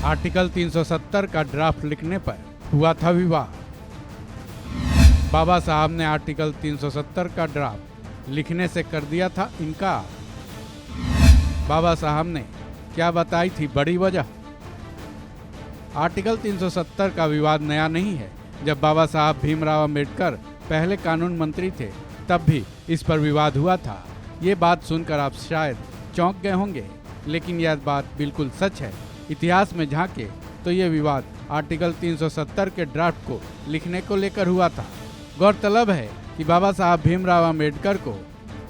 Article 370 का draft लिखने पर हुआ था विवाद। बाबा साहब ने आर्टिकल 370 का ड्राफ्ट लिखने से कर दिया था इनकार। बाबा साहब ने क्या बताई थी बड़ी वजह? आर्टिकल 370 का विवाद नया नहीं है। जब बाबा साहब भीमराव अंबेडकर पहले कानून मंत्री थे तब भी इस पर विवाद हुआ था। ये बात सुनकर आप शायद चौंक गए होंगे, लेकिन यह बात बिल्कुल सच है। इतिहास में झांके तो ये विवाद आर्टिकल 370 के ड्राफ्ट को लिखने को लेकर हुआ था। गौरतलब है कि बाबा साहब भीमराव अंबेडकर को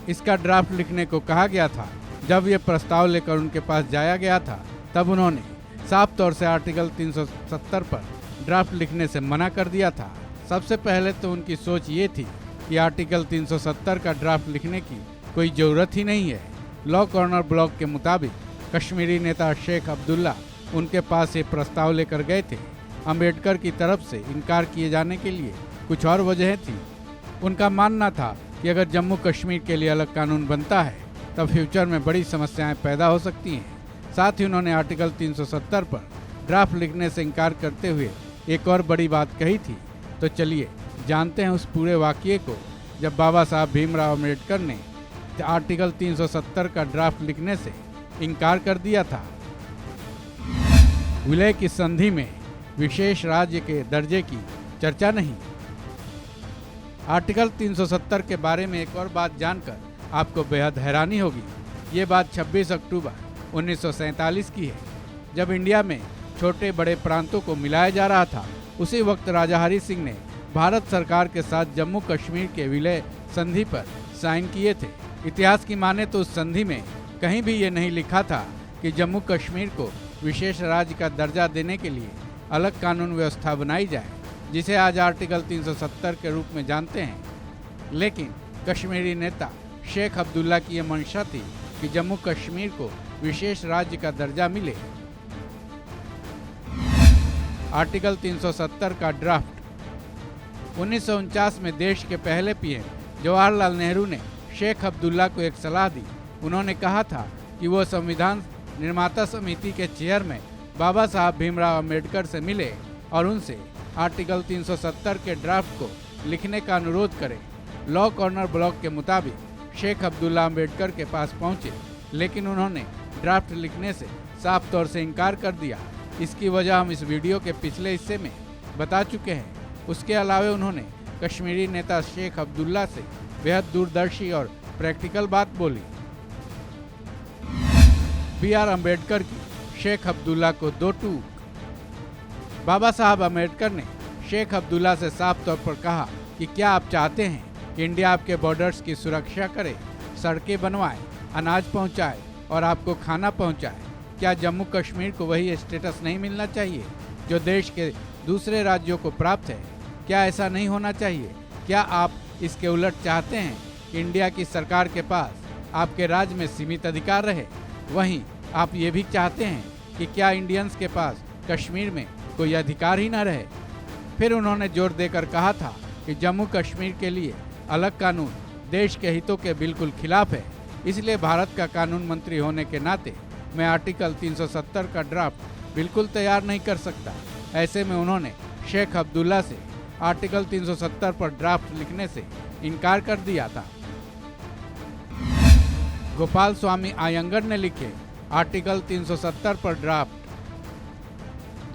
इसका ड्राफ्ट लिखने को कहा गया था। जब ये प्रस्ताव लेकर उनके पास जाया गया था तब उन्होंने साफ तौर से आर्टिकल 370 पर ड्राफ्ट लिखने से मना कर दिया था। सबसे पहले तो उनकी सोच ये थी कि आर्टिकल 370 का ड्राफ्ट लिखने की कोई ज़रूरत ही नहीं है। लॉ कॉर्नर ब्लॉक के मुताबिक कश्मीरी नेता शेख अब्दुल्ला उनके पास ये प्रस्ताव लेकर गए थे। अंबेडकर की तरफ से इनकार किए जाने के लिए कुछ और वजह थी। उनका मानना था कि अगर जम्मू कश्मीर के लिए अलग कानून बनता है तब फ्यूचर में बड़ी समस्याएं पैदा हो सकती हैं। साथ ही उन्होंने आर्टिकल 370 पर ड्राफ्ट लिखने से इनकार करते हुए एक और बड़ी बात कही थी। तो चलिए जानते हैं उस पूरे वाक़ये को जब बाबा साहब भीमराव अम्बेडकर ने आर्टिकल 370 का ड्राफ्ट लिखने से इनकार कर दिया था। विलय की संधि में विशेष राज्य के दर्जे की चर्चा नहीं। आर्टिकल 370 के बारे में एक और बात जानकर आपको बेहद हैरानी होगी। ये बात 26 अक्टूबर 1947 की है, जब इंडिया में छोटे बड़े प्रांतों को मिलाया जा रहा था। उसी वक्त राजा हरि सिंह ने भारत सरकार के साथ जम्मू कश्मीर के विलय संधि पर साइन किए थे। इतिहास की माने तो उस संधि में कहीं भी ये नहीं लिखा था कि जम्मू कश्मीर को विशेष राज्य का दर्जा देने के लिए अलग कानून व्यवस्था बनाई जाए, जिसे आज आर्टिकल 370 के रूप में जानते हैं। लेकिन कश्मीरी नेता शेख अब्दुल्ला की यह मंशा थी कि जम्मू कश्मीर को विशेष राज्य का दर्जा मिले। आर्टिकल 370 का ड्राफ्ट 1949 में देश के पहले पीएम जवाहरलाल नेहरू ने शेख अब्दुल्ला को एक सलाह दी। उन्होंने कहा था कि वो संविधान निर्माता समिति के चेयरमैन बाबा साहब भीमराव अंबेडकर से मिले और उनसे आर्टिकल 370 के ड्राफ्ट को लिखने का अनुरोध करें। लॉ कॉर्नर ब्लॉक के मुताबिक शेख अब्दुल्ला अंबेडकर के पास पहुंचे, लेकिन उन्होंने ड्राफ्ट लिखने से साफ तौर से इनकार कर दिया। इसकी वजह हम इस वीडियो के पिछले हिस्से में बता चुके हैं। उसके अलावा उन्होंने कश्मीरी नेता शेख अब्दुल्ला से बेहद दूरदर्शी और प्रैक्टिकल बात बोली। B.R. अम्बेडकर की शेख अब्दुल्ला को दो टूक। बाबा साहब अम्बेडकर ने शेख अब्दुल्ला से साफ तौर पर कहा कि क्या आप चाहते हैं कि इंडिया आपके बॉर्डर्स की सुरक्षा करे, सड़कें बनवाए, अनाज पहुंचाए और आपको खाना पहुंचाए? क्या जम्मू कश्मीर को वही स्टेटस नहीं मिलना चाहिए जो देश के दूसरे राज्यों को प्राप्त है? क्या ऐसा नहीं होना चाहिए? क्या आप इसके उलट चाहते हैं कि इंडिया की सरकार के पास आपके राज्य में सीमित अधिकार रहे? वहीं आप ये भी चाहते हैं कि क्या इंडियंस के पास कश्मीर में कोई अधिकार ही न रहे? फिर उन्होंने जोर देकर कहा था कि जम्मू कश्मीर के लिए अलग कानून देश के हितों के बिल्कुल खिलाफ है। इसलिए भारत का कानून मंत्री होने के नाते मैं आर्टिकल 370 का ड्राफ्ट बिल्कुल तैयार नहीं कर सकता। ऐसे में उन्होंने शेख अब्दुल्ला से आर्टिकल 370 पर ड्राफ्ट लिखने से इनकार कर दिया था। गोपाल स्वामी आयंगर ने लिखे आर्टिकल 370 पर ड्राफ्ट।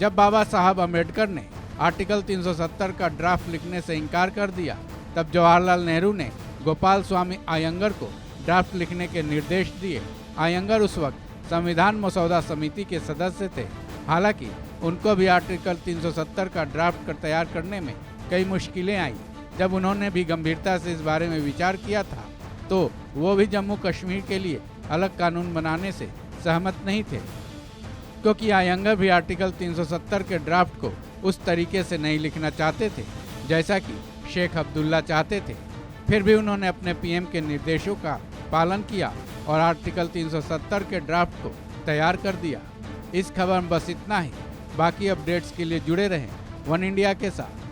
जब बाबा साहब अम्बेडकर ने आर्टिकल 370 का ड्राफ्ट लिखने से इनकार कर दिया, तब जवाहरलाल नेहरू ने गोपाल स्वामी आयंगर को ड्राफ्ट लिखने के निर्देश दिए। आयंगर उस वक्त संविधान मसौदा समिति के सदस्य थे। हालांकि उनको भी आर्टिकल 370 का ड्राफ्ट तैयार करने में कई मुश्किलें आई। जब उन्होंने भी गंभीरता से इस बारे में विचार किया था तो वो भी जम्मू कश्मीर के लिए अलग कानून बनाने से सहमत नहीं थे, क्योंकि आयंगर भी आर्टिकल 370 के ड्राफ्ट को उस तरीके से नहीं लिखना चाहते थे जैसा कि शेख अब्दुल्ला चाहते थे। फिर भी उन्होंने अपने पीएम के निर्देशों का पालन किया और आर्टिकल 370 के ड्राफ्ट को तैयार कर दिया। इस खबर में बस इतना ही। बाकी अपडेट्स के लिए जुड़े रहें वन इंडिया के साथ।